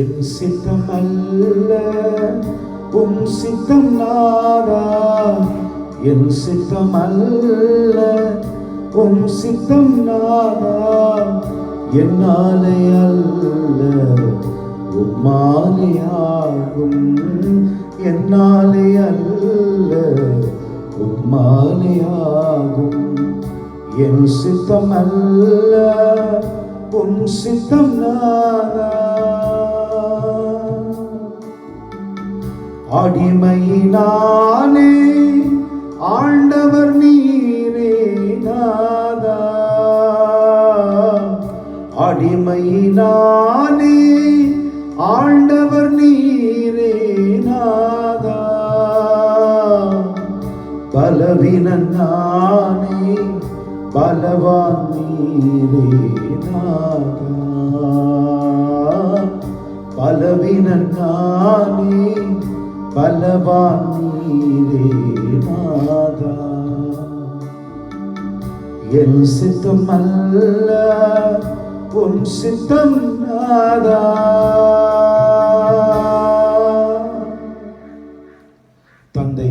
என் சித்தம் அல்ல உம் சித்தம் நாதா, என் சித்தம் அல்ல உம் சித்தம் நாதா, என்னாலே அல்ல உம்மாலே ஆகும், என்னாலே அல்ல உம்மாலே ஆகும். என் சித்தம் அல்ல உம் சித்தம் நாதா. அடிமையினானே ஆண்டவர் நீரே நாதா, அடிமையினானே ஆண்டவர் நீரே நாதா, பலவீனன் நானே பலவான் நீரே நாதா, பலவீனன் நானே பலவான் நீரே நாதா. என் சித்தம் அல்ல உம் சித்தம் நாதா. தந்தை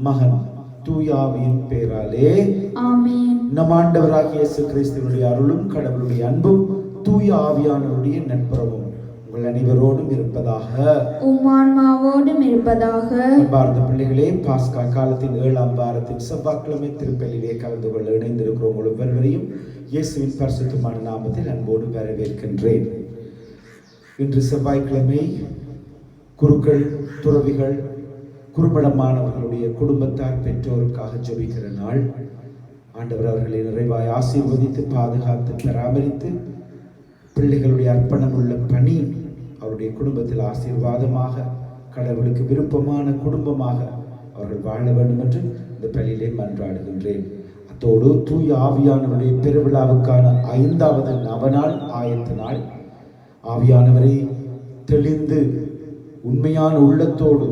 மகன் தூயாவின் பேராலே ஆமென். நம் ஆண்டவராகிய இயேசு கிறிஸ்துவினுடைய அருளும் கடவுளுடைய அன்பும் தூய ஆவியானவருடைய நட்புறவும் உங்கள் அனைவரோடும் இருப்பதாக, உம் ஆன்மாவோடும் இருப்பதாக. அன்பார்ந்த பிள்ளைகளே, பாஸ்கா காலத்தின் 7ஆம் வாரத்தின் செவ்வாய்க்கிழமை திருப்பலியிலே கலந்து கொள்ள இணைந்திருக்கிற உங்கள் ஒவ்வொருவரையும் இயேசுவின் பரிசுத்தமான நாமத்தில் அன்போடு வரவேற்கின்றேன். இன்று செவ்வாய்க்கிழமை குருக்கள், துறவிகள், குறும்படமானவர்களுடைய குடும்பத்தார், பெற்றோருக்காக ஜெபிக்கிற நாள். ஆண்டவர் அவர்களை நிறைவாய் ஆசீர்வதித்து பாதுகாத்து பராமரித்து பிள்ளைகளுடைய அர்ப்பணம் உள்ள பணி அவருடைய குடும்பத்தில் ஆசீர்வாதமாக, கடவுளுக்கு விருப்பமான குடும்பமாக அவர்கள் வாழ வேண்டும் என்று இந்த பலியிலே மன்றாடுகின்றேன். அத்தோடு தூய ஆவியானவருடைய பெருவிழாவுக்கான 5வது நவநாள் ஆயத்த நாள். ஆவியானவரை தெளிந்து உண்மையான உள்ளத்தோடு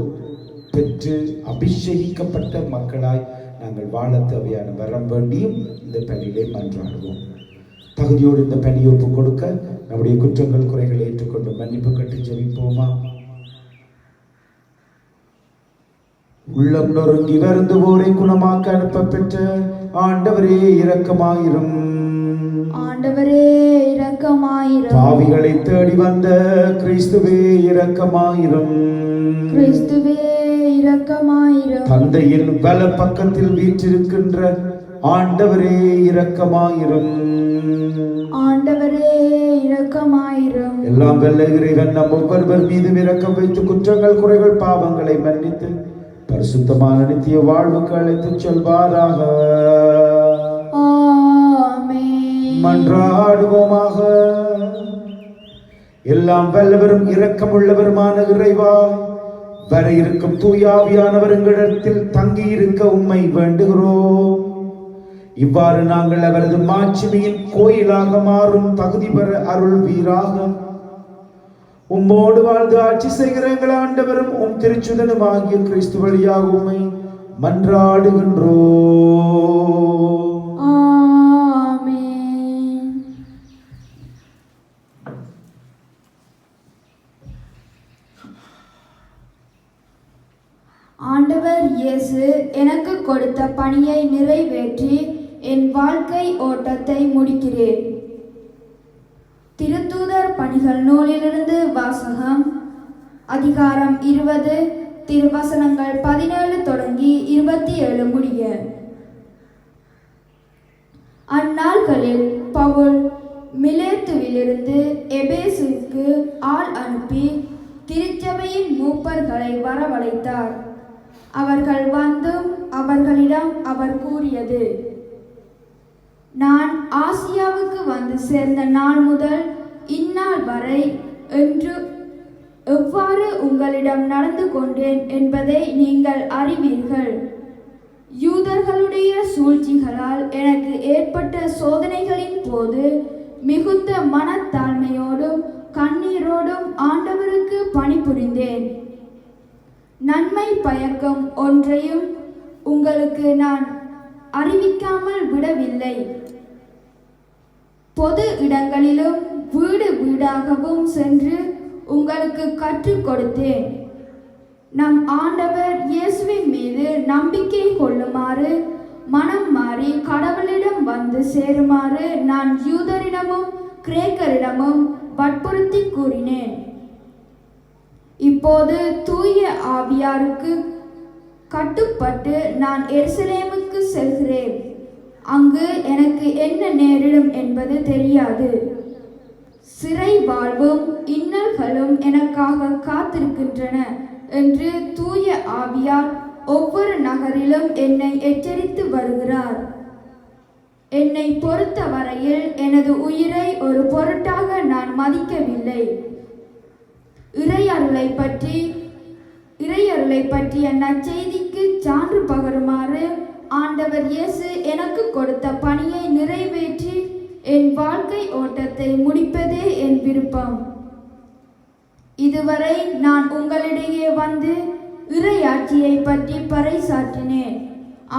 பெற்று அபிஷேகிக்கப்பட்ட மக்களாய் நாங்கள் வாழ தேவையான வரம் வேண்டியும் இந்த பலியிலே மன்றாடுவோம். தகுதியோடு இந்த பலியை ஒப்புக் கொடுக்க நம்முடைய குற்றங்கள் குறைகளை ஏற்றுக்கொண்டு மன்னிப்பு கட்டி ஜெபிப்போமா? உள்ளம் நொறுங்கி வருந்துவோரை குணமாக்க அனுப்ப பெற்ற ஆண்டவரே இரக்கமாயிரும். ஆண்டவரே இரக்கமாயிரும். பாவிகளை தேடி வந்த கிறிஸ்துவே இரக்கமாயிரும். கிறிஸ்துவே இரக்கமாயிரும். தந்தையின் வல பக்கத்தில் வீற்றிருக்கின்ற ஆண்டவரே இரக்கமாயிரும். ஆண்டவரே இரக்கமாயிரும். எல்லாம் வல்ல இறைவன் நம் ஒவ்வொருவர் மீது இரக்கம் வைத்து குற்றங்கள் குறைகள் பாவங்களை மன்னித்து பரிசுத்தமான நித்திய வாழ்வுக்கு அழைத்துச் செல்வாராக. ஆமென். மன்றாடுவோமாக. எல்லாம் வல்லவரும் இரக்கமுள்ளவருமான இறைவா, வர இருக்கும் தூயாவியானவர் எங்களிடத்தில் தங்கி இருக்க உம்மை வேண்டுகிறோம். இவ்வாறு நாங்கள் அவரது மாட்சிமையின் கோயிலாக மாறும் தகுதி பெற அருள் வீராக. உம்மோடு வாழ்ந்து ஆட்சி செய்கிற எங்கள் ஆண்டவரும் உம் திருச்சுதனும் ஆகிய கிறிஸ்து வழியாக உம்மை மன்றாடுகின்றோம். ஆமென். ஆண்டவர் இயேசு எனக்கு கொடுத்த பணியை நிறைவேற்றி என் வாழ்க்கை ஓட்டத்தை முடிக்கிறேன். திருத்தூதர் பணிகள் நூலிலிருந்து வாசகம். அதிகாரம் 20, திருவசனங்கள் 17 தொடங்கி 27 முடிய. அந்நாள்களில் பவுல் மிலேத்துவிலிருந்து எபேசுக்கு ஆள் அனுப்பி திருச்சபையின் மூப்பர்களை வரவழைத்தார். அவர்கள் வந்தும் அவர்களிடம் அவர் கூறியது: நான் ஆசியாவுக்கு வந்து சேர்ந்த நாள் முதல் இந்நாள் வரை எவ்வாறு உங்களிடம் நடந்து கொண்டேன் என்பதை நீங்கள் அறிவீர்கள். யூதர்களுடைய சூழ்ச்சிகளால் எனக்கு ஏற்பட்ட சோதனைகளின் போது மிகுந்த மனத்தாழ்மையோடும் கண்ணீரோடும் ஆண்டவருக்கு பணிபுரிந்தேன். நன்மை பயக்கும் ஒன்றையும் உங்களுக்கு நான் அறிவிக்காமல் விடவில்லை. பொது இடங்களிலும் வீடு வீடாகவும் சென்று உங்கள் உங்களுக்கு கற்றுக் கொடுத்தேன். நம் ஆண்டவர் இயேசுவின் மீது நம்பிக்கை கொள்ளுமாறு மனம் மாறி கடவுளிடம் வந்து சேருமாறு நான் யூதரிடமும் கிரேக்கரிடமும் வற்புறுத்தி கூறினேன். இப்போது தூய ஆவியாருக்கு கட்டுப்பட்டு நான் எருசலேமுக்கு செல்கிறேன். அங்கு எனக்கு என்ன நேரிடும் என்பது தெரியாது. சிறை வாழ்வும் இன்னல்களும் எனக்காக காத்திருக்கின்றன என்று தூய ஆவியார் ஒவ்வொரு நகரிலும் என்னை எச்சரித்து வருகிறார். என்னை பொறுத்த வரையில் எனது உயிரை ஒரு பொருட்டாக நான் மதிக்கவில்லை. இறையருளை பற்றிய நற்செய்திக்கு சான்று பகருமாறு ஆண்டவர் இயேசு எனக்கு கொடுத்த பணியை நிறைவேற்றி என் வாழ்க்கை ஓட்டத்தை முடிப்பதே என் விருப்பம். இதுவரை நான் உங்களிடையே வந்து இறையாட்சியை பற்றி பறைசாற்றினேன்.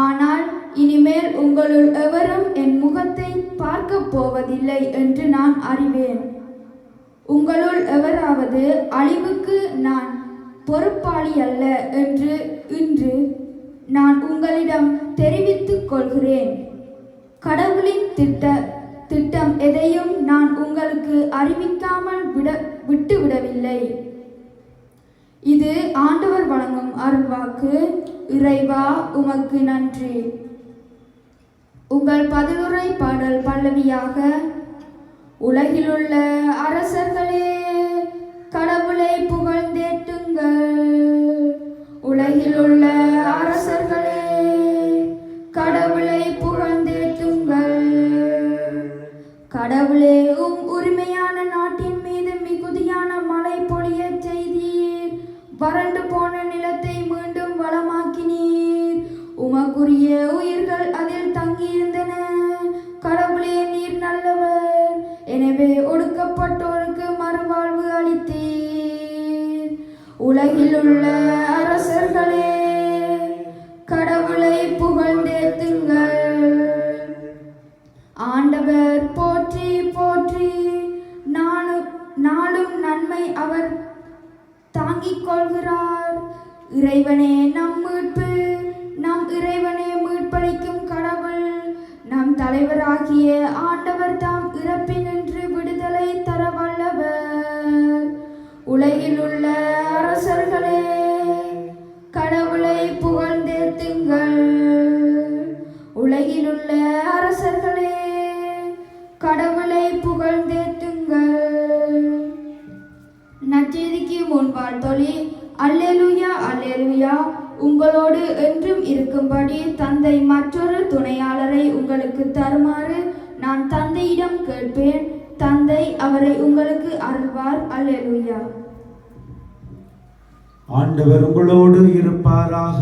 ஆனால் இனிமேல் உங்களுள் எவரும் என் முகத்தை பார்க்க போவதில்லை என்று நான் அறிவேன். உங்களுள் எவராவது அழிவுக்கு நான் பொறுப்பாளி அல்ல என்று இன்று நான் உங்களிடம் தெரிவித்துக் கொள்கிறேன். கடவுளின் திட்டம் எதையும் நான் உங்களுக்கு அறிவிக்காமல் விட்டுவிடவில்லை. இது ஆண்டவர் வழங்கும் அருள்வாக்கு. இறைவா, உமக்கு நன்றி. உங்கள் பதிலுரை பாடல் பல்லவியாக: உலகிலுள்ள அரசர்களே, கடவுளை புகழ்ந்தேற்றுங்கள். உலகிலுள்ள அரசர்களே, கடவுளை புகழ்ந்தேற்றுங்கள். கடவுளே, உரிமையான நாட்டின் மீது மிகுதியான மழை பொழிய செய்தீர். வறண்டு போன நிலத்தை மீண்டும் வளமாக்கினீர். உமக்குரிய உயிர்கள் அதில் தங்கியிருந்தன. கடவுளே, நீர் நல்லவர். எனவே ஒடுக்கப்பட்டோருக்கு மறுவாழ்வு அளித்தீர். உலகிலுள்ள அரசர்களே, கடவுளை புகழ்ந்தேத்துங்கள். ஆண்டவர் போற்றி போற்றி. நாளும் நன்மை அவர் தாங்கிக் கொள்கிறார். இறைவனே நம் மீட்பு. நம் இறைவனே மீட்பளிக்கும் கடவுள். நம் தலைவராகிய ஆண்டவர் தாம் இறப்பினின்று விடுதலை தர வல்லவர். உலகிலுள்ள அரசர்களே, கடவுளை புகழ்ந்தேத்துங்கள். உலகிலுள்ள அரசர்களே, கடவுளை புகழ்ந்தேத்துங்கள். நற்செய்திக்கு முன்பால் தொழி. அல்லேலூயா, அல்லேலூயா. உங்களோடு என்றும் இருக்கும்படி தந்தை மற்றொரு துணையாளரை உங்களுக்கு தருமாறு நான் தந்தையிடம் கேட்பேன். தந்தை அவரை உங்களுக்கு அருள்வார். அல்லேலூயா. ஆண்டவர் உங்களோடு இருப்பாராக.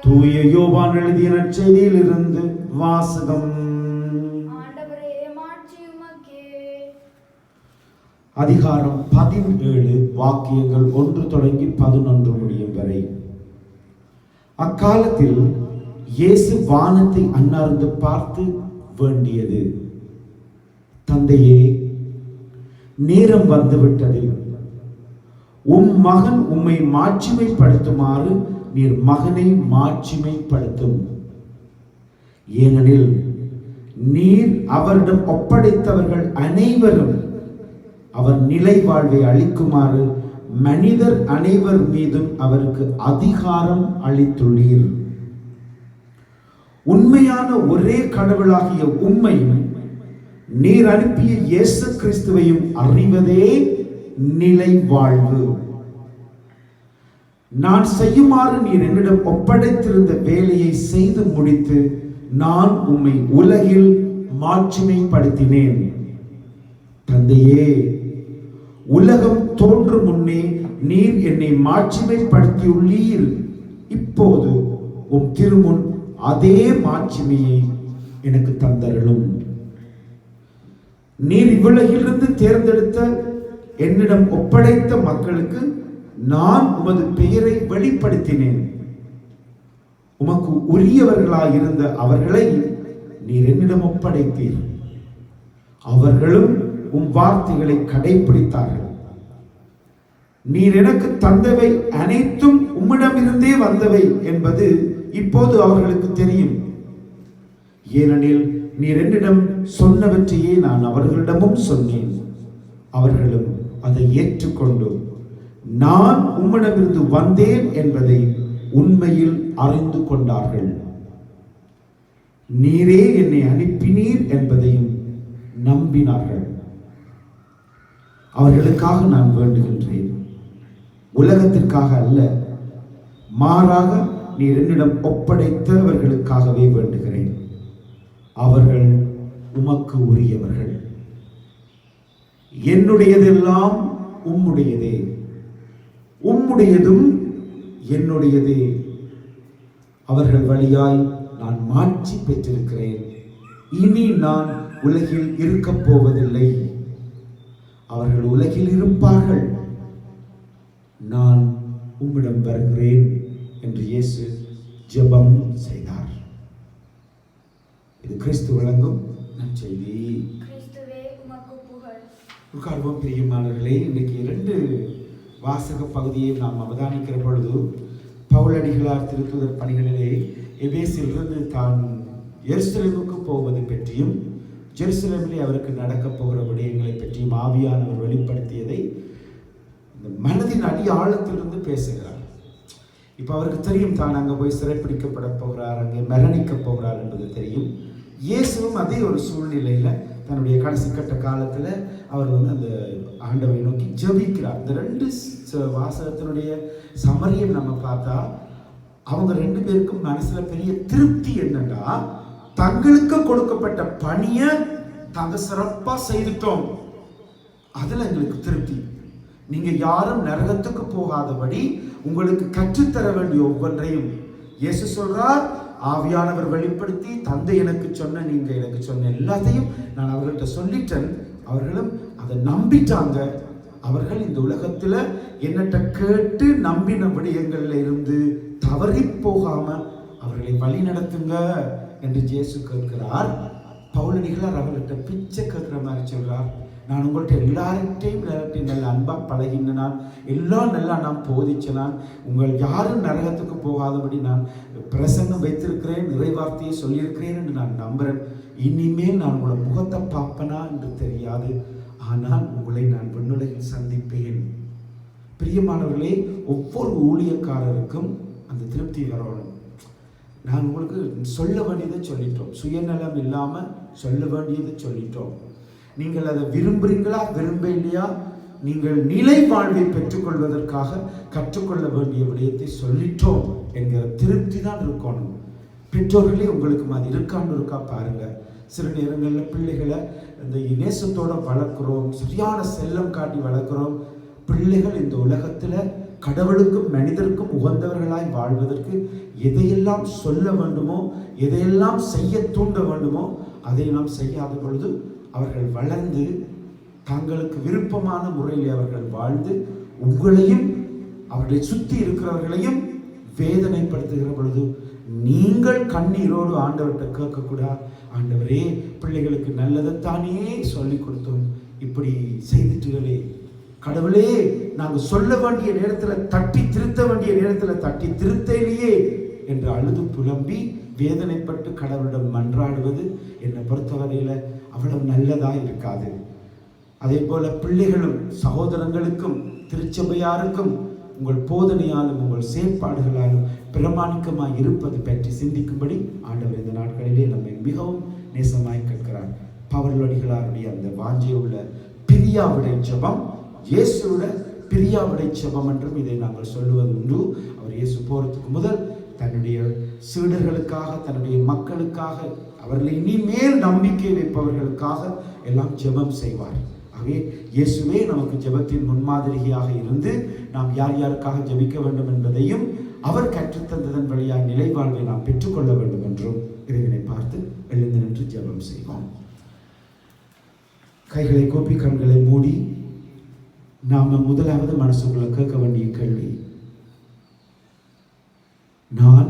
தூய யோவான் எழுதிய நற்செய்தியில் இருந்து வாசகம். அதிகாரம் 17 வாக்கியங்கள் 1 தொடங்கி 11 முடியும் வரை. அக்காலத்தில் இயேசு வானத்தை அண்ணார்ந்து பார்த்து வேண்டியது: தந்தையே, நேரம் வந்துவிட்டது. உம் மகன் உம்மை மாட்சிமைப்படுத்துமாறு நீர் மகனை மாட்சிமைப்படுத்தும். ஏனெனில் நீர் அவரிடம் ஒப்படைத்தவர்கள் அனைவரும் அவர் நிலை வாழ்வை அளிக்குமாறு மனிதர் அனைவர் மீதும் அவருக்கு அதிகாரம் அளித்துள்ளீர். உண்மையான ஒரே கடவுளாகிய உம்மையும் நீர் அனுப்பிய இயேசு கிறிஸ்துவையும் அறிவதே நிலை வாழ்வு. நான் செய்யுமாறு நீர் என்னிடம் ஒப்படைத்திருந்த வேலையை செய்து முடித்து நான் உம்மை உலகில் மாட்சிமைப்படுத்தினேன். தந்தையே, உலகம் தோன்றும் முன்னே நீர் என்னை மாட்சிமைப்படுத்தியுள்ளீர். இப்போது உம் திருமுன் அதே மாட்சிமையை எனக்கு தந்தருளும். நீர் இவ்வுலகிலிருந்து தேர்ந்தெடுத்த என்னிடம் ஒப்படைத்த மக்களுக்கு நான் உமது பெயரை வெளிப்படுத்தினேன். உமக்கு உரியவர்களாயிருந்த அவர்களை நீர் என்னிடம் ஒப்படைத்தீர். அவர்களும் உம் வார்த்தைகளை கடைபிடித்தார்கள். நீர் எனக்கு தந்தவை அனைத்தும் உம்மிடமிருந்தே வந்தவை என்பது இப்போது அவர்களுக்கு தெரியும். ஏனெனில் நீர் என்னிடம் சொன்னவற்றையே நான் அவர்களிடமும் சொன்னேன். அவர்களும் அதை ஏற்றுக்கொண்டு நான் உம்மிடமிருந்து வந்தேன் என்பதை உண்மையில் அறிந்து கொண்டார்கள். நீரே என்னை அனுப்பினீர் என்பதையும் நம்பினார்கள். அவர்களுக்காக நான் வேண்டுகின்றேன், உலகத்திற்காக அல்ல, மாறாக நீர் என்னிடம் ஒப்படைத்தவர்களுக்காகவே வேண்டுகிறேன். அவர்கள் உமக்கு உரியவர்கள். என்னுடையதெல்லாம் உம்முடையதே, உம்முடையதும் என்னுடையதே. அவர்கள் வழியாய் நான் மாட்சி பெற்றிருக்கிறேன். இனி நான் உலகில் இருக்கப் போவதில்லை. அவர்கள் உலகில் இருப்பார்கள், நான் உம்மிடம் வருகிறேன் என்று இயேசு ஜெபம் செய்தார். இது கிறிஸ்து வழங்கும் நற்செய்தி. உட்கார்வோம். பிரியமானவர்களே, இன்றைக்கு 2 வாசக பகுதியை நாம் அவதானிக்கிற பொழுது, பவுலடிகளார் திருத்தூதர் பணிகளிலே எபேசிலிருந்து தான் எருசலேமுக்கு போவது பற்றியும் ஜெருசலேமிலே அவருக்கு நடக்கப் போகிற விடயங்களை பற்றியும் ஆவியானவர் வெளிப்படுத்தியதை இந்த மனதின் அடி ஆழத்திலிருந்து பேசுகிறார். இப்போ அவருக்கு தெரியும் தான் அங்கே போய் சிறைப்பிடிக்கப்பட போகிறார், அங்கே மரணிக்க போகிறார் என்பது தெரியும். இயேசுவும் அதே ஒரு சூழ்நிலையில் தன்னுடைய கடைசி கட்ட காலத்தில் அவர் அந்த ஆண்டவரை நோக்கி ஜெபிக்கிறார். இந்த 2 வாசகத்தினுடைய சமரியம் நம்ம பார்த்தா, அவங்க 2 பேருக்கும் மனசுல பெரிய திருப்தி என்னன்னா, தங்களுக்கு கொடுக்கப்பட்ட பணியை தாங்க சிறப்பா செய்துட்டோம், அதுல எங்களுக்கு திருப்தி. நீங்க யாரும் நரகத்துக்கு போகாதபடி உங்களுக்கு கற்றுத்தர வேண்டிய ஒவ்வொன்றையும் இயேசு சொல்றார். ஆவியானவர் வெளிப்படுத்தி தந்தை எனக்கு சொன்ன, நீங்க எனக்கு சொன்ன எல்லாத்தையும் நான் அவர்கள்ட்ட சொல்லிட்டேன். அவர்களும் அதை நம்பிட்டாங்க. அவர்கள் இந்த உலகத்துல என்னட்ட கேட்டு நம்பின விடயங்கள்ல இருந்து தவறி போகாம அவர்களை வழி நடத்துங்க என்று இயேசு கேட்கிறார். பவுலடிகளார் அவர்கள்ட்ட பிச்சை கேட்கிற மாதிரி சொல்றார். நான் உங்கள்கிட்ட எல்லார்கிட்டையும் நல்ல அன்பா பழகினான், எல்லாம் நல்லா நான் போதிச்சனான், உங்கள் யாரும் நரகத்துக்கு போகாதபடி நான் பிரசங்கம் வைத்திருக்கிறேன், நிறைவார்த்தையை சொல்லியிருக்கிறேன் என்று நான் நம்புறேன். இனிமேல் நான் உங்களோட முகத்தை பார்ப்பனா என்று தெரியாது, ஆனால் உங்களை நான் விண்ணுலகில் சந்திப்பேன். பிரியமானவர்களே, ஒவ்வொரு ஊழியக்காரருக்கும் அந்த திருப்தி வரணும். நான் உங்களுக்கு சொல்ல வேண்டியதை சொல்லிட்டோம், சுயநலம் இல்லாமல் சொல்ல வேண்டியதை சொல்லிட்டோம். நீங்கள் அதை விரும்புறீங்களா விரும்ப இல்லையா, நீங்கள் நிலை வாழ்வை பெற்றுக்கொள்வதற்காக கற்றுக்கொள்ள வேண்டிய விடயத்தை சொல்லிட்டோம் என்கிற திருப்தி தான் இருக்கணும். பெற்றோர்களே உங்களுக்கு அது இருக்கான்னு இருக்கா பாருங்க. சில நேரங்களில் பிள்ளைகளை இந்த நேசத்தோட வளர்க்குறோம், சரியான செல்லம் காட்டி வளர்க்குறோம். பிள்ளைகள் இந்த உலகத்தில் கடவுளுக்கும் மனிதருக்கும் உகந்தவர்களாய் வாழ்வதற்கு எதையெல்லாம் சொல்ல வேண்டுமோ, எதையெல்லாம் செய்ய தூண்ட வேண்டுமோ அதை நாம் செய்யாத பொழுது அவர்கள் வளர்ந்து தங்களுக்கு விருப்பமான முறையில் அவர்கள் வாழ்ந்து உங்களையும் அவர்களை சுற்றி இருக்கிறவர்களையும் வேதனைப்படுத்துகிற பொழுது நீங்கள் கண்ணீரோடு ஆண்டவர்கிட்ட கேட்கக்கூடாது, ஆண்டவரே பிள்ளைகளுக்கு நல்லதைத்தானே சொல்லி கொடுத்தோம், இப்படி செய்துட்டுகளே, கடவுளே நாங்கள் சொல்ல வேண்டிய நேரத்தில் தட்டி திருத்த வேண்டிய நேரத்தில் தட்டி திருத்தையிலேயே என்று அழுது புலம்பி வேதனைப்பட்டு கடவுளிடம் மன்றாடுவது என்னை பொறுத்தவரையில் அவ்வளவு நல்லதாக இருக்காது. அதே போல பிள்ளைகளும் சகோதரங்களுக்கும் திருச்சபையாருக்கும் உங்கள் போதனையாலும் உங்கள் செயற்பாடுகளாலும் பிரமாணிக்கமாய் இருப்பது பற்றி சிந்திக்கும்படி ஆண்டவர் இந்த நாட்களிலே நம்மை மிகவும் நேசமாய் கேட்கிறார். பவுலடிகளாருடைய அந்த வாஞ்சையுள்ள பிரியாவிடை ஜெபம் இயேசுவோட பிரியாவிடை ஜெபம் என்றும் இதை நாங்கள் சொல்லுவது உண்டு. அவர் இயேசு போறதுக்கு முதல் தன்னுடைய சீடர்களுக்காக, தன்னுடைய மக்களுக்காக, அவர்களை இனிமேல் நம்பிக்கை வைப்பவர்களுக்காக எல்லாம் ஜெபம் செய்வார். ஆகவே இயேசுவே நமக்கு ஜெபத்தின் முன்மாதிரியாக இருந்து நாம் யார் யாருக்காக ஜெபிக்க வேண்டும் என்பதையும் அவர் கற்றுத்தந்ததன் வழியாக நிலை வாழ்வை நாம் பெற்றுக்கொள்ள வேண்டும் என்றும் இறைவனை பார்த்து எழுந்து நின்று ஜெபம் செய்வோம். கைகளை கூப்பி கண்களை மூடி நாம முதலாவது மனசுக்குள்ள கேட்க வேண்டிய கேள்வி, நான்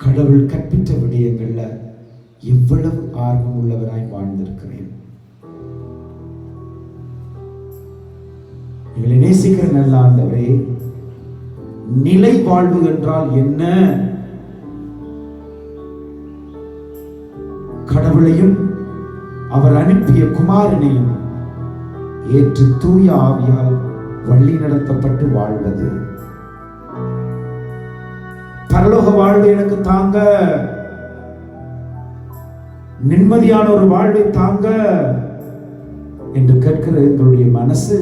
கடவுள் கற்பித்த விடயங்கள்ல எவ்வளவு ஆர்வம் உள்ளவராய் வாழ்ந்திருக்கிறேன்? எங்களை நேசிக்கிற நல்ல ஆண்டவரே, நிலை வாழ்வு என்றால் என்ன? கடவுளையும் அவர் அனுப்பிய குமாரனையும் ஏற்று தூய ஆவியால் வழி நடத்தப்பட்டு வாழ்வது. பரலோக வாழ்வு எனக்கு தாங்க, நிம்மதியான ஒரு வாழ்வை தாங்க என்று கேட்கிற எங்களுடைய மனசு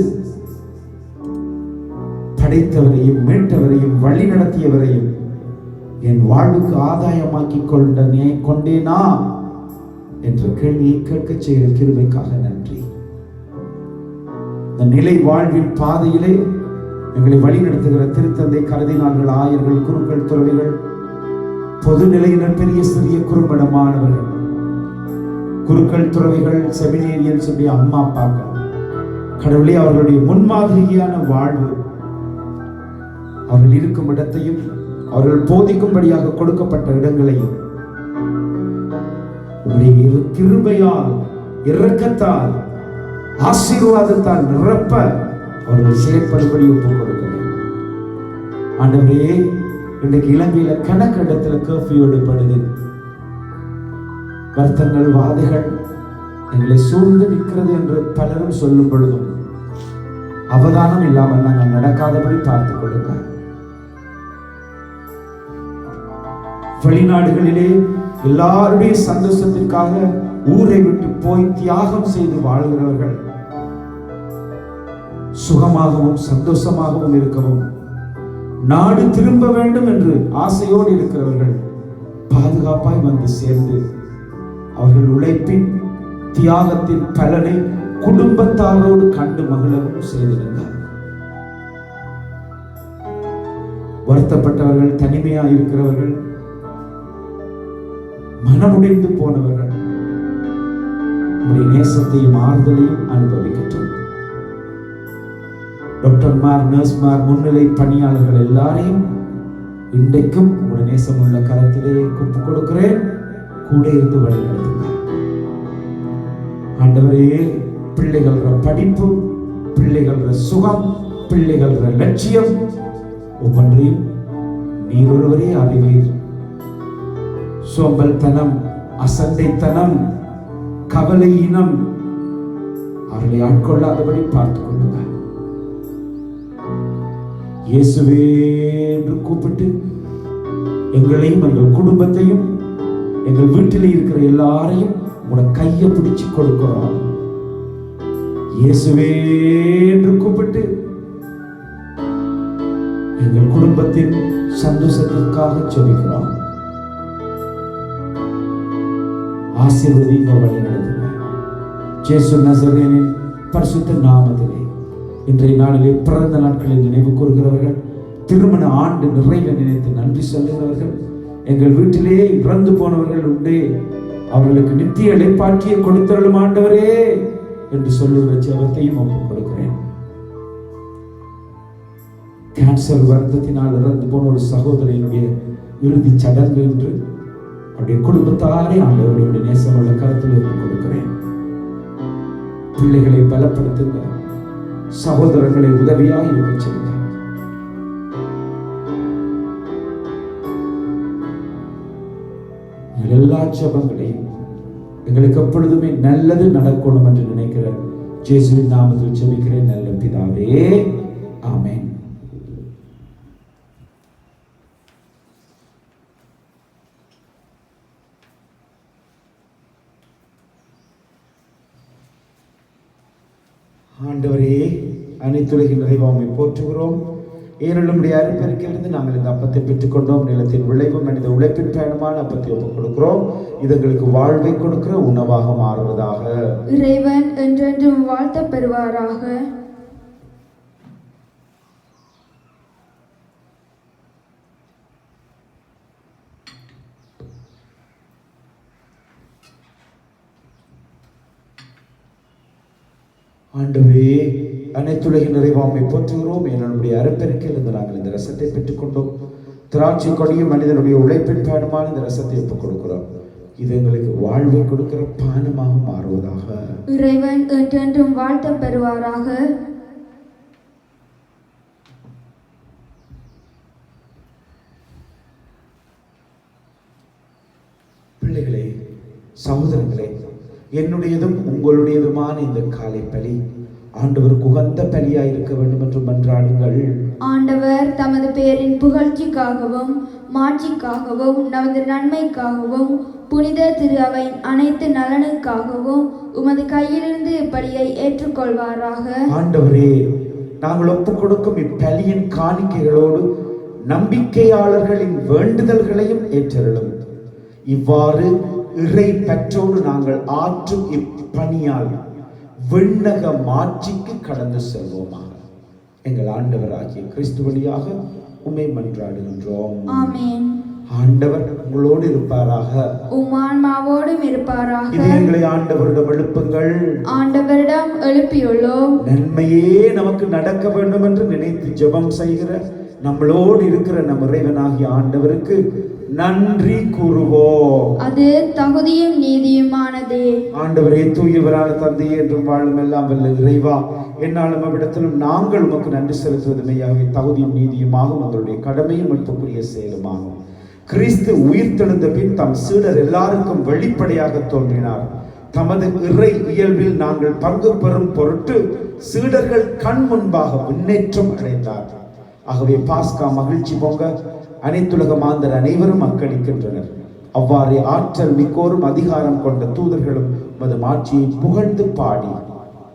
படைத்தவரையும் மீட்டவரையும் வழி நடத்தியவரையும் என் வாழ்வுக்கு ஆதாயமாக்கி கொண்டேனா என்ற கேள்வியை கேட்க செய்கிற கிருபைக்காக நன்றி. இந்த நிலை வாழ்வின் பாதையிலே எங்களை வழி நடத்துகிற திருத்தந்தை, கருதினார்கள், ஆயர்கள், குருக்கள், துறவிகள், பொதுநிலையினர், பெரிய சிறிய குறும்படமானவர்கள், குருக்கள், துறவிகள், செமினேரியன்ஸ், அம்மா அப்பாக்கள், கடவுளே அவர்களுடைய முன்மாதிரியான வாழ்வு, அவர்கள் இருக்கும் இடத்தையும் அவர்கள் போதிக்கும்படியாக கொடுக்கப்பட்ட இடங்களையும் உம்முடைய கிருபையால், இரக்கத்தால், ஆசீர்வாதத்தால் நிரப்ப அவர்கள் செயற்படும்படி ஒப்புக் கொடுக்கிறேன். ஆண்டவரே, இன்றைக்கு இலங்கையில கணக்கிடத்துல கர்ஃபியூ எடுப்படுது. வருத்தங்கள், வாதைகள் எங்களை சூழ்ந்து நிற்கிறது என்று பலரும் சொல்லும் பொழுதும் அவதானம் இல்லாமல் நாங்கள் நடக்காதபடி பார்த்துக் கொள்ளுங்க. வெளிநாடுகளிலே எல்லாருடைய சந்தோஷத்திற்காக ஊரை விட்டு போய் தியாகம் செய்து வாழ்கிறவர்கள் சுகமாகவும் சந்தோஷமாகவும் இருக்கவும், நாடு திரும்ப வேண்டும் என்று ஆசையோடு இருக்கிறவர்கள் பாதுகாப்பாய் வந்து சேர்ந்து அவர்கள் உழைப்பின் தியாகத்தின் பலனை குடும்பத்தாரோடு கண்டு மகிழவும் செய்திருந்தார். வருத்தப்பட்டவர்கள், தனிமையா இருக்கிறவர்கள், மனமுடைந்து போனவர்கள் உடைய நேசத்தையும் ஆறுதலையும் அனுபவிக்கட்டும். டாக்டர்மார், நர்ஸ்மார், முன்னிலை பணியாளர்கள் எல்லாரையும் இன்றைக்கும் உங்களுடைய நேசமுள்ள கரத்திலே ஒப்புக் கொடுக்கிறேன். கூட இருந்து வழி நடத்துங்க ஆண்டவரே. பிள்ளைகள படிப்பு, பிள்ளைகள சுகம், பிள்ளைகள லட்சியம் ஒவ்வொன்றையும் நீர் ஒருவரே அறிவீர். சோம்பல்தனம், அசண்டைத்தனம், கவலை இனம் அவர்களை ஆட்கொள்ளாதபடி பார்த்துக் கொள்ளுங்க. இயேசுவே என்று கூப்பிட்டு எங்களையும் எங்கள் குடும்பத்தையும் எங்கள் வீட்டில் இருக்கிற எல்லாரையும் உங்களோட கையை பிடிச்சு கொடுக்கிறோம். இயேசுவே என்று கூப்பிட்டு எங்கள் குடும்பத்தின் சந்தோஷத்திற்காக ஜெபிக்கிறோம். ஆசீர்வதிங்க, வழி நடத்துங்க. இயேசு நசரேயனின் பரிசுத்த நாமத்திலே இன்றைய நாளிலே பிறந்த நாட்களை நினைவு கூறுகிறவர்கள், திருமண ஆண்டு நிறைவை நினைத்து நன்றி சொல்லுகிறவர்கள், எங்கள் வீட்டிலே இறந்து போனவர்கள் உண்டே, அவர்களுக்கு நித்திய இளைப்பாற்றியை கொடுத்தருளும் ஆண்டவரே என்று சொல்லுகிற ஜெபத்தையும் ஒப்புக் கொடுக்கிறேன். கேன்சர் வருத்தத்தினால் இறந்து போன ஒரு சகோதரனுடைய இறுதி சடங்கு என்று அவருடைய குடும்பத்தாரே ஆண்டவருடைய நேசமுள்ள கருத்தில் ஒப்புக் கொடுக்கிறேன். பிள்ளைகளை பலப்படுத்துங்க, சகோதரர்களை உதவியாக இருக்க செய்யுங்க. எல்லா ஜெபங்களையும் எங்களுக்கு எப்பொழுதுமே நல்லது நடக்கணும் என்று நினைக்கிற இயேசுவின் நாமத்தில் ஜெபிக்கிறேன் நல்ல பிதாவே, ஆமென். ஆண்டவரே, அனைத்துலகின் நிறைவாமை போற்றுகிறோம். ஏனெனுடைய அருப்பெருக்கிலிருந்து நாங்கள் இந்த அப்பத்தை பெற்றுக்கொண்டோம். நிலத்தின் விளைவும் மனித உழைப்பின் பயணமான அப்பத்தை ஒப்புக் கொடுக்கிறோம். இது எங்களுக்கு வாழ்வை கொடுக்கிற உணவாக மாறுவதாக. இறைவன் என்றென்றும் வாழ்த்த பெறுவாராக. ஆண்டவரே, அனைத்துலகின் நிறைவாமை போற்றுகிறோம். என்னுடைய அருப்பெருக்கிலிருந்து நாங்கள் இந்த ரசத்தை பெற்றுக்கொண்டோம். திராட்சை கொடியும் மனிதனுடைய உழைப்பின் பயணமான இந்த ரசத்தை ஒப்புக் கொடுக்கிறோம். இது எங்களுக்கு வாழ்வை கொடுக்கிற பானமாக மாறுவதாக. இறைவன் என்றென்றும் வாழ்த்த பெறுவாராக. சகோதரர்களே, என்னுடையதும் உங்களுடையதுமான இந்த காலை பலி ஆண்டவருக்கு உகந்த பலியாய் இருக்க வேண்டும் என்று மன்றாடுங்கள். ஆண்டவர் தமது பெயரின் புகழ்ச்சிக்காகவும் மாட்சிக்காகவும் நமது நன்மைக்காகவும் புனித திரு அவையின் அனைத்து நலனுக்காகவும் உமது கையிலிருந்து இப்பலியை ஏற்றுக்கொள்வாராக. ஆண்டவரே, நாங்கள் ஒப்புக் கொடுக்கும் இப்பலியின் காணிக்கைகளோடு நம்பிக்கையாளர்களின் வேண்டுதல்களையும் ஏற்றருளும். இவ்வாறு இறை பற்றோடு நாங்கள் ஆற்றும் இப்பணியால் விண்ணக மாட்சிக்கு கடந்து செல்வோமாக. எங்கள் ஆண்டவராகிய கிறிஸ்து வழியாக உம்மை மன்றாடுகின்றோம். ஆமென். ஆண்டவர் உங்களோடு இருப்பாராக, உம் ஆன்மாவோடும் இருப்பாராக. இதயங்களை ஆண்டவரிடம் எழுப்புங்கள். ஆண்டவரிடம் எழுப்பியுள்ளோம். நன்மையே நமக்கு நடக்க வேண்டும் என்று நினைத்து ஜெபம் செய்கிற நம்மளோடு இருக்கிற நம் இறைவனாகிய ஆண்டவருக்கு நன்றி கூறுவோம். அது தகுதியும் நீதியுமானதே. ஆண்டவரே, தூயவரான தந்தையே, என்றும் வாழும் எல்லாம் வல்ல இறைவா, என்னாலும் அவ்விடத்திலும் நாங்கள் உமக்கு நன்றி செலுத்துவது மெய்யாகவே தகுதியும் நீதியுமாகும், உங்களுடைய கடமையும் மீட்புக்குரிய செயலுமாகும். கிறிஸ்து உயிர்த்தெழுந்த பின் தம் சீடர் எல்லாருக்கும் வெளிப்படையாக தோன்றினார். தமது இறை இயல்பில் நாங்கள் பங்கு பெறும் பொருட்டு சீடர்கள் கண் முன்பாக முன்னேற்றம் அடைந்தார். ஆகவே பாஸ்கா மகிழ்ச்சி பொங்க அனைத்துலக மாந்தர் அனைவரும் அக்களிக்கின்றனர். அவ்வாறே ஆற்றல் மிக்கோரும் அதிகாரம் கொண்ட தூதர்களும் மது மாட்சியை புகழ்ந்து பாடி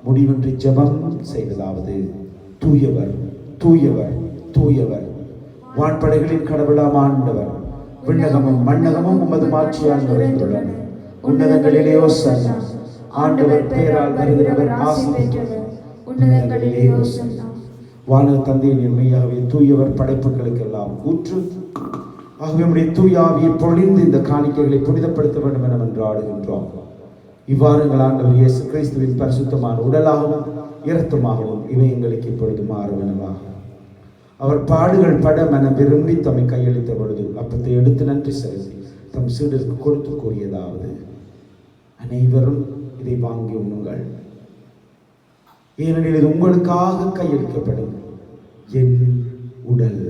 முடிவின்றி ஜெபம் செய்வதாவது: தூயவர், தூயவர், தூயவர், வான்படைகளின் கடவுளாம் ஆண்டவர், விண்ணகமும் மண்ணகமும் உமது மாட்சியால் நிறைந்துள்ளன. உன்னதங்களிலே ஓசன்னா. ஆண்டவர் பெயரால் வருகிறவர் ஆசி பெற்றவர். உன்னதங்களிலே ஓசன்னா. வானக தந்தையின் மெய்யாகவே தூயவர், படைப்புகளுக்கு எல்லாம் ஊற்று. ஆகவே நம்முடைய தூய ஆவியை பொழிந்து இந்த காணிக்கைகளை புனிதப்படுத்த வேண்டும் என மன்றாடுகின்றோம். இவ்வாறு எங்கள் ஆண்டவர் இயேசு கிறிஸ்துவின் பரிசுத்தமான உடலாகவும் இரத்தமாகவும் இவை எங்களுக்கு இப்பொழுது மாறுவனவாக. அவர் பாடுகள் பட மன விரும்பி தம்மை கையளித்த பொழுது அப்பத்தை எடுத்து நன்றி செலுத்தி தம் சீடருக்கு கொடுத்து கூறியதாவது: அனைவரும் இதை வாங்கி உண்ணுங்கள், ஏனெனில் இது உங்களுக்காக கையளிக்கப்படும் என் உடல்.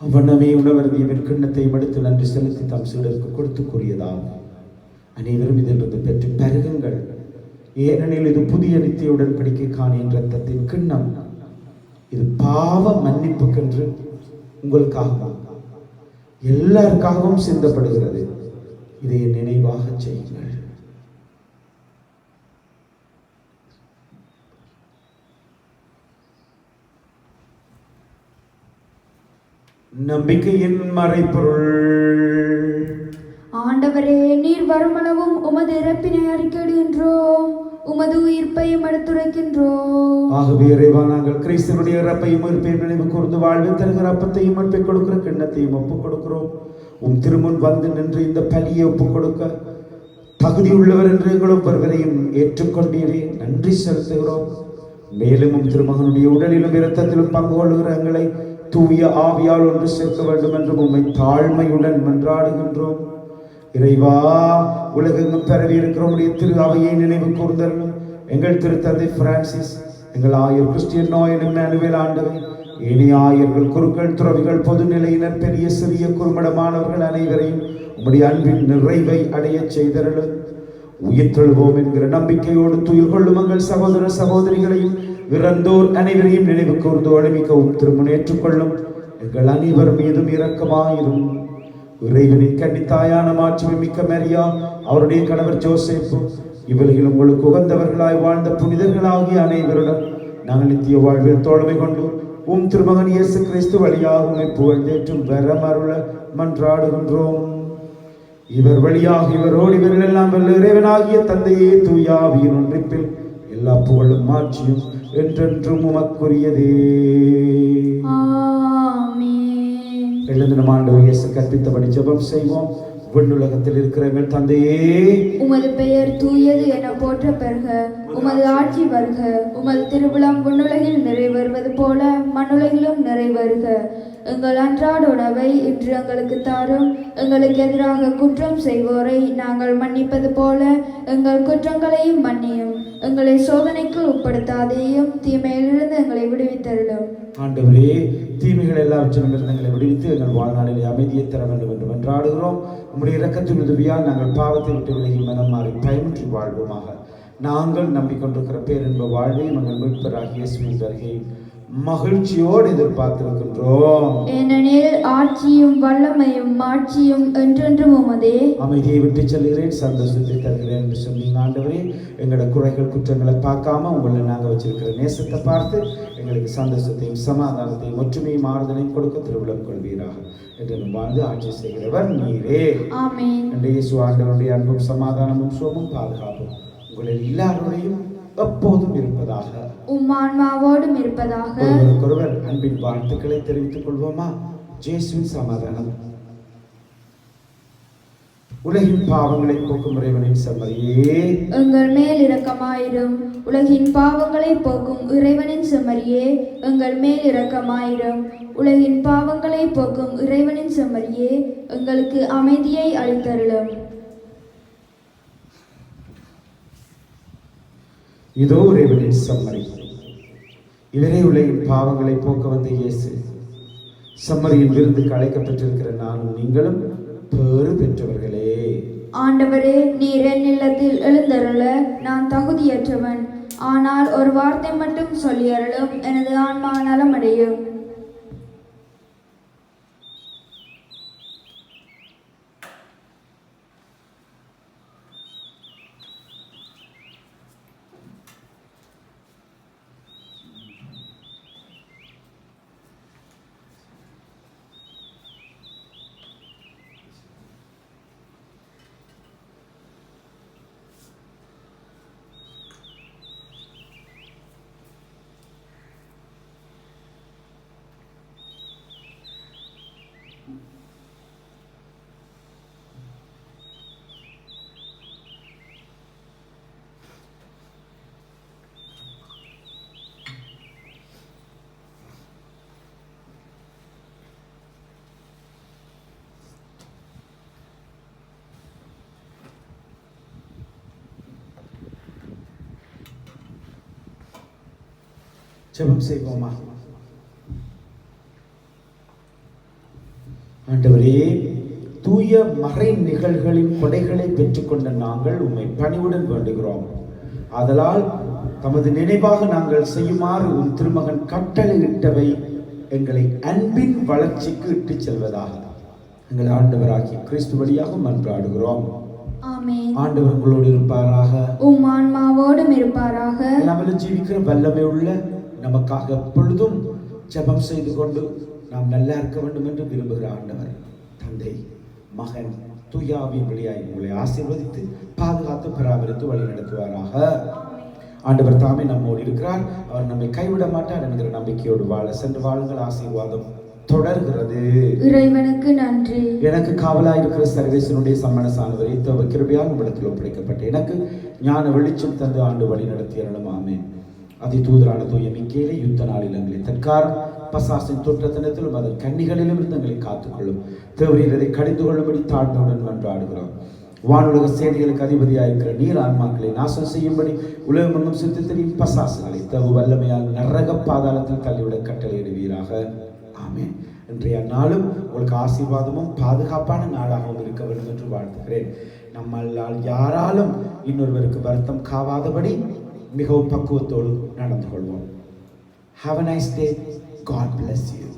அவ்வண்ணமே உணவருந்தியவன் கிண்ணத்தை எடுத்து நன்றி செலுத்தி தம் சீடருக்கு கொடுத்து கூறியதாவது: அனைவரும் இதிலிருந்து பெற்று பருகுங்கள், ஏனெனில் இது புதிய நித்திய உடன்படிக்கைக்கான என் இரத்தத்தின் கிண்ணம். இது பாவ மன்னிப்புக்கென்று உங்களுக்காகவும் எல்லாருக்காகவும் சிந்தப்படுகிறது. இதை என் நினைவாக செய்யுங்கள். நம்பிக்கையின் மறைபொருள். ஆண்டவரே, நீர் வருமளவும் உமது இறப்பினை அறிக்கையிடுகின்றோம், உமது உயிர்ப்பையும் எடுத்துரைக்கின்றோம். ஆகவே இறைவா, நாங்கள் கிறிஸ்துவனுடைய இறப்பையும் உயிர்ப்பையும் நினைவு கூர்ந்து வாழ்வு தருகிற அப்பத்தையும் மீட்பை கொடுக்கிற கிண்ணத்தையும் ஒப்புக் கொடுக்கிறோம். உம் திருமுன் வந்து நின்று இந்த பலியை ஒப்புக் கொடுக்க தகுதி உள்ளவர் என்று எங்கள் ஒவ்வொருவரையும் ஏற்றுக்கொண்டீரே, நன்றி செலுத்துகிறோம். மேலும் உம் திருமகனுடைய உடலிலும் இரத்தத்திலும் பங்கு கொள்ளுகிற எங்களை தூய ஆவியால் ஒன்று சேர்க்க வேண்டும் என்று உம்மை தாழ்மையுடன் மன்றாடுகின்றோம். இறைவா, உலகெங்கும் பரவி இருக்கிற திரு அவையை நினைவு கூர்ந்தருளும். எங்கள் திருத்தந்தை பிரான்சிஸ், எங்கள் ஆயர் கிறிஸ்டியன் நோயன் எம்மானுவேல் ஆண்டவர், ஏனைய ஆயர்கள், குருக்கள், துறவிகள், பொதுநிலையினர், பெரிய சிறிய குறுமடமானவர்கள் அனைவரையும் உம்முடைய அன்பின் நிறைவை அடைய செய்தருளும். உயிர்த்தெழுவோம் என்கிற நம்பிக்கையோடு துயில் கொள்ளும் எங்கள் சகோதர சகோதரிகளையும் இறந்தோர் அனைவரையும் நினைவு கூர்ந்து ஒளிமிக்கவும் திருமுனேற்றுக் கொள்ளும். எங்கள் அனைவர் மீதும் இரக்கமாயிரும். இறைவனின் கன்னித்தாயான மாட்சிமை மிக்க மரியா, அவருடைய கணவர் ஜோசேப்பு, இவர்கள் உங்களுக்கு உகந்தவர்களாய் வாழ்ந்த புனிதர்களாகிய அனைவருடன் நாங்கள் நித்திய வாழ்வில் தோழமை கொண்டு உம் திருமகன் இயேசு கிறிஸ்து வழியாக உம்மை புகழ்ந்தேற்றும் வரம் அருள மன்றாடுகின்றோம். இவர் வழியாக இவரோடு இவர்கள் எல்லாம் வல்ல இறைவனாகிய தந்தையே தூய ஆவியின் ஒன்றிப்பில் எல்லா புகழும் மாட்சியும் என்றென்றும் உமக்குரியதே. ஆமென். எழுந்து நம் ஆண்டவர் இயேசு கற்பித்தபடி ஜெபம் செய்வோம். விண்ணுலகத்தில் இருக்கிற எங்கள் தந்தையே, உமது பெயர் தூயது என போற்ற பெறுக. உமது ஆட்சி வருக. உமது திருவிழம் விண்ணுலகில் நிறைவேறுவது போல மண்ணுலகிலும் நிறைவேறுக. எங்கள் அன்றாட உணவை இன்று எங்களுக்கு தாரும். எங்களுக்கு எதிராக குற்றம் செய்வோரை நாங்கள் மன்னிப்பது போல எங்கள் குற்றங்களையும் மன்னியும். எங்களை சோதனைக்கு உட்படுத்தாதேயும், தீமையிலிருந்து எங்களை விடுவித்தருளும். ஆண்டவரே, தீமைகள் எல்லாவற்றிலும் இருந்து எங்களை விடுவித்து எங்கள் வாழ்நாளிலே அமைதியை தர வேண்டும் என்று மன்றாடுகிறோம். உம்முடைய இரக்கத்தின் உதவியால் நாங்கள் பாவத்தை விட்டு விலகி மனம் மாறி பயமின்றி வாழ்வோமாக. நாங்கள் நம்பிக்கொண்டிருக்கிற பேரின்ப வாழ்வை எங்கள் மீட்பராகிய இயேசுவின் வருகை மகிழ்ச்சியோடு எதிர்பார்த்திருக்கின்றோம். ஏனெனில் ஆட்சியும் வல்லமையும் மாட்சியும் என்றென்றும் உமதே. அமைதியை விட்டு செல்கிறேன், சந்தோஷத்தை தருகிறேன் என்று சொன்னீங்க ஆண்டவரே. எங்களோட குறைகள் குற்றங்களை பார்க்காம உங்களை நாங்கள் வச்சிருக்கிற நேசத்தை பார்த்து எங்களுக்கு சந்தோஷத்தையும் சமாதானத்தையும் ஒற்றுமையும் ஆறுதலையும் கொடுக்க திருவிழம் கொள்வீராக என்று வாழ்ந்து ஆட்சி செய்கிறவர் நீரே. ஆமென். இயேசு ஆண்டவருடைய அன்பும் சமாதானமும் சுகமும் பாதுகாப்பும் உங்களில் எல்லாருடையும் எப்போதும் இருப்பதாக, ஆன்மாவோடும் இருப்பதாக. ஒருவருக்கொருவர் அன்பின் வாழ்த்துக்களை தெரிவித்துக் கொள்வோமா? இயேசுவின் சமாதானம். உலகின் பாவங்களை போக்கும் இறைவனின் செம்மறியே, எங்கள் மேல் இரக்கமாயிரும். உலகின் பாவங்களை போக்கும் இறைவனின் செம்மறியே, எங்கள் மேல் இரக்கமாயிரும். உலகின் பாவங்களை போக்கும் இறைவனின் செம்மறியே, எங்களுக்கு அமைதியை அளித்தருளும். இதோ இறைவனின் செம்மறி, இவரே உலகின் பாவங்களை போக்க வந்த இயேசு. செம்மறியின் விருந்துக்கு அழைக்கப்பட்டிருக்கிற நானும் நீங்களும் பேறு பெற்றவர்களே. ஆண்டவரே, நீர் என் இல்லத்தில் எழுந்தருள நான் தகுதியற்றவன். ஆனால் ஒரு வார்த்தை மட்டும் சொல்லியருளும், எனது ஆன்மா நலமடையும். ஜெபம் செய்வோமா? ஆண்டவரே, தூய மறை நிகழ்களின் கொடைகளை பெற்றுக்கொண்ட நாங்கள் உம்மை பணிவுடன் வேண்டுகிறோம். ஆதலால் தமது நினைவாக நாங்கள் செய்யுமாறு உன் திருமகன் கட்டளையிட்டவை எங்களை அன்பின் வளர்ச்சிக்கு இட்டுச் செல்வதாக எங்கள் ஆண்டவராகிய கிறிஸ்து வழியாக மன்றாடுகிறோம். ஆமென். ஆண்டவர் உங்களோடு இருப்பாராக, உம் ஆன்மாவோடும் இருப்பாராக. நம்மள ஜீவிக்கிற வல்லமை உள்ள நமக்காக எப்பொழுதும் ஜெபம் செய்து கொண்டு நாம் நல்லா இருக்க வேண்டும் என்று விரும்புகிற ஆண்டவர் தந்தை, மகன், தூய ஆவியின் வழியாய் உங்களை ஆசீர்வதித்து பாதுகாத்து பராமரித்து வழி நடத்துவாராக. ஆண்டவர் தாமே நம்மோடு இருக்கிறார். அவர் நம்மை கைவிட மாட்டார் என்கிற நம்பிக்கையோடு வாழ சென்று வாழுங்கள். ஆசீர்வாதம் தொடர்கிறது. இறைவனுக்கு நன்றி. எனக்கு காவலாயிருக்கிற சர்வேசனுடைய சம்மனசானவரை தவ கிருபையால் உங்களிடத்தில் ஒப்படைக்கப்பட்ட எனக்கு ஞான வெளிச்சம் தந்து ஆண்டு வழி நடத்தியறலும். ஆமென். அதி தூதரான தூய மிக்கேலே யுத்த நாளில் எங்களை தற்காரம் பசாசின் தொற்றத்தினத்திலும் அதன் கன்னிகளிலும் இருந்து எங்களை காத்துக்கொள்ளும். தேவரீர் அதை கடிந்து கொள்ளும்படி தாழ்மையுடன் மன்றாடுகிறோம். வானுலக சேனைகளுக்கு அதிபதியாயிருக்கிற நீர் ஆன்மாக்களை நாசம் செய்யும்படி உலகம் என்னும் சித்தத்தின் பசாசுகளை தவு வல்லமையால் நரக பாதாளத்தில் தள்ளிவிட கட்டளையிடுவீராக. ஆமென். இன்றைய நாளும் உங்களுக்கு ஆசீர்வாதமும் பாதுகாப்பான நாளாகவும் இருக்க வேண்டும் என்று வாழ்த்துகிறேன். நம்மளால் யாராலும் இன்னொருவருக்கு வருத்தம் காவாதபடி மிகவும் பக்குவத்தோடு நடந்து கொள்வோம். Have a nice day. God bless you.